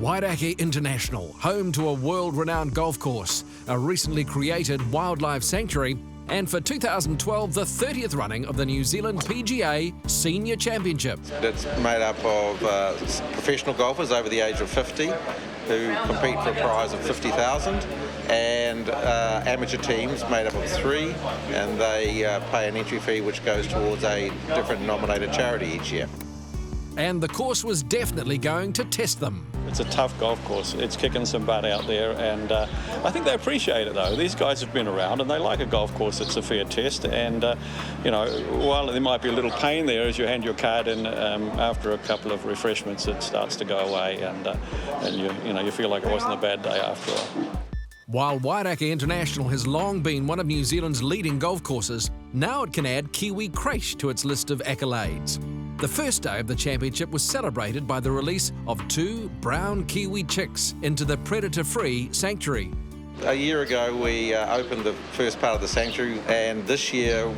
Wairakei International, home to a world-renowned golf course, a recently created wildlife sanctuary, and for 2012, the 30th running of the New Zealand PGA Senior Championship. It's made up of professional golfers over the age of 50 who compete for a prize of $50,000, and amateur teams made up of 3, and they pay an entry fee which goes towards a different nominated charity each year. And the course was definitely going to test them. It's a tough golf course. It's kicking some butt out there, and I think they appreciate it, though. These guys have been around, and they like a golf course that's a fair test. And, while there might be a little pain there as you hand your card in, after a couple of refreshments, it starts to go away, and you feel like it wasn't a bad day after all. While Wairakei International has long been one of New Zealand's leading golf courses, now it can add Kiwi Crash to its list of accolades. The first day of the championship was celebrated by the release of 2 brown Kiwi chicks into the predator-free sanctuary. A year ago we opened the first part of the sanctuary, and this year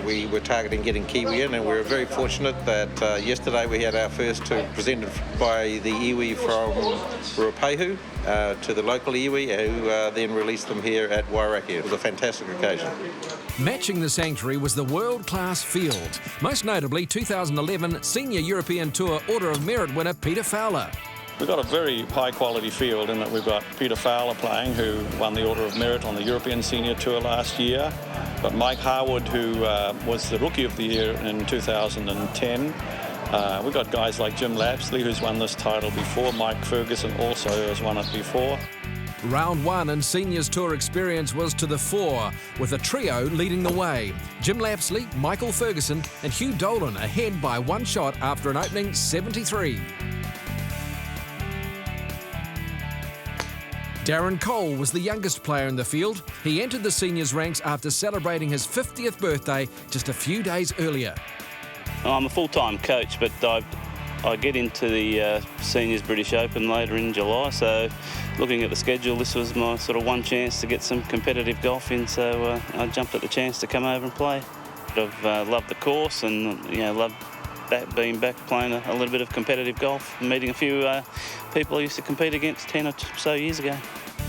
we were targeting getting Kiwi in, and we were very fortunate that yesterday we had our first 2 presented by the iwi from Ruapehu to the local iwi, who then released them here at Wairakei. It was a fantastic occasion. Matching the sanctuary was the world-class field, most notably 2011 Senior European Tour Order of Merit winner Peter Fowler. We've got a very high-quality field in that we've got Peter Fowler playing, who won the Order of Merit on the European Senior Tour last year. Got Mike Harwood, who was the Rookie of the Year in 2010. We've got guys like Jim Lapsely, who's won this title before. Mike Ferguson also has won it before. Round 1 and Seniors Tour experience was to the fore, with a trio leading the way. Jim Lapsely, Michael Ferguson and Hugh Dolan ahead by 1 shot after an opening 73. Darren Cole was the youngest player in the field. He entered the seniors ranks after celebrating his 50th birthday just a few days earlier. I'm a full-time coach, but I get into the Seniors British Open later in July, so looking at the schedule, this was my sort of one chance to get some competitive golf in, so I jumped at the chance to come over and play. I've loved the course and loved being back playing a little bit of competitive golf and meeting a few people I used to compete against 10 or so years ago.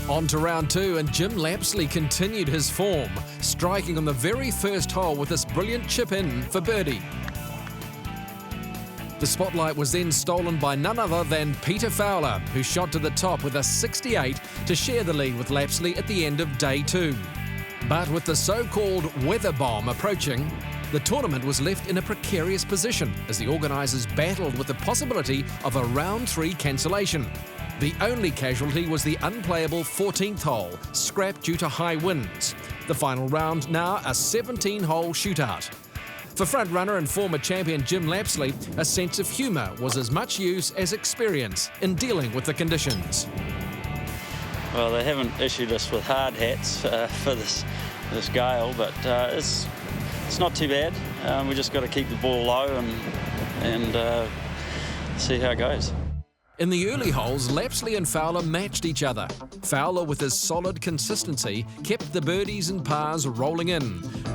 On to round 2, and Jim Lapsely continued his form, striking on the very first hole with this brilliant chip-in for birdie. The spotlight was then stolen by none other than Peter Fowler, who shot to the top with a 68 to share the lead with Lapsely at the end of day 2. But with the so-called weather bomb approaching, the tournament was left in a precarious position as the organisers battled with the possibility of a round 3 cancellation. The only casualty was the unplayable 14th hole, scrapped due to high winds. The final round now a 17-hole shootout. For front-runner and former champion Jim Lapsely, a sense of humour was as much use as experience in dealing with the conditions. Well, they haven't issued us with hard hats for this gale, but it's not too bad. We just got to keep the ball low and see how it goes. In the early holes, Lapsely and Fowler matched each other. Fowler, with his solid consistency, kept the birdies and pars rolling in,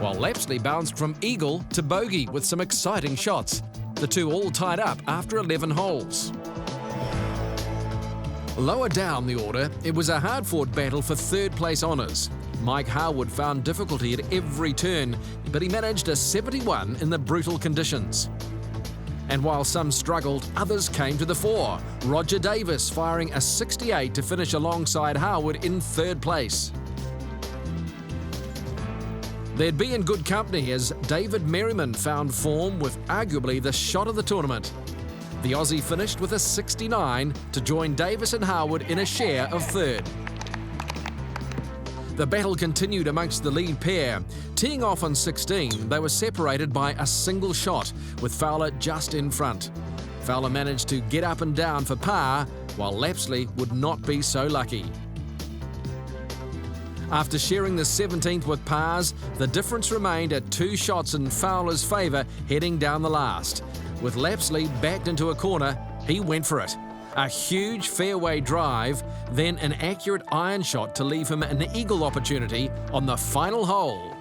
while Lapsely bounced from eagle to bogey with some exciting shots. The two all tied up after 11 holes. Lower down the order, it was a hard-fought battle for third-place honours. Mike Harwood found difficulty at every turn, but he managed a 71 in the brutal conditions. And while some struggled, others came to the fore. Roger Davis firing a 68 to finish alongside Harwood in third place. They'd be in good company as David Merriman found form with arguably the shot of the tournament. The Aussie finished with a 69 to join Davis and Harwood in a share of third. The battle continued amongst the lead pair. Teeing off on 16, they were separated by a single shot, with Fowler just in front. Fowler managed to get up and down for par, while Lapsely would not be so lucky. After sharing the 17th with pars, the difference remained at 2 shots in Fowler's favour heading down the last. With Lapsely backed into a corner, he went for it. A huge fairway drive, then an accurate iron shot to leave him an eagle opportunity on the final hole.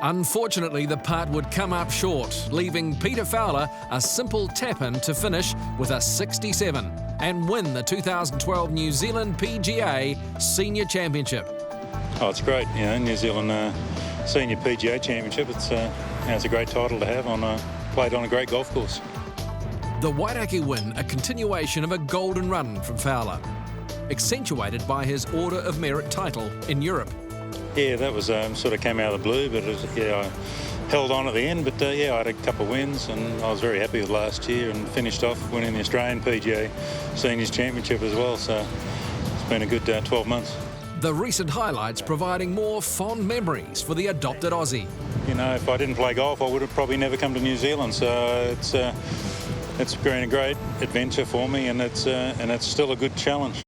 Unfortunately, the putt would come up short, leaving Peter Fowler a simple tap-in to finish with a 67 and win the 2012 New Zealand PGA Senior Championship. Oh, it's great, New Zealand Senior PGA Championship. It's a great title to have played on a great golf course. The Wairakei win, a continuation of a golden run from Fowler, accentuated by his Order of Merit title in Europe. Yeah, that was sort of came out of the blue, but I held on at the end. But I had a couple of wins, and I was very happy with last year, and finished off winning the Australian PGA Seniors Championship as well. So it's been a good 12 months. The recent highlights providing more fond memories for the adopted Aussie. If I didn't play golf, I would have probably never come to New Zealand. So it's been a great adventure for me, and it's still a good challenge.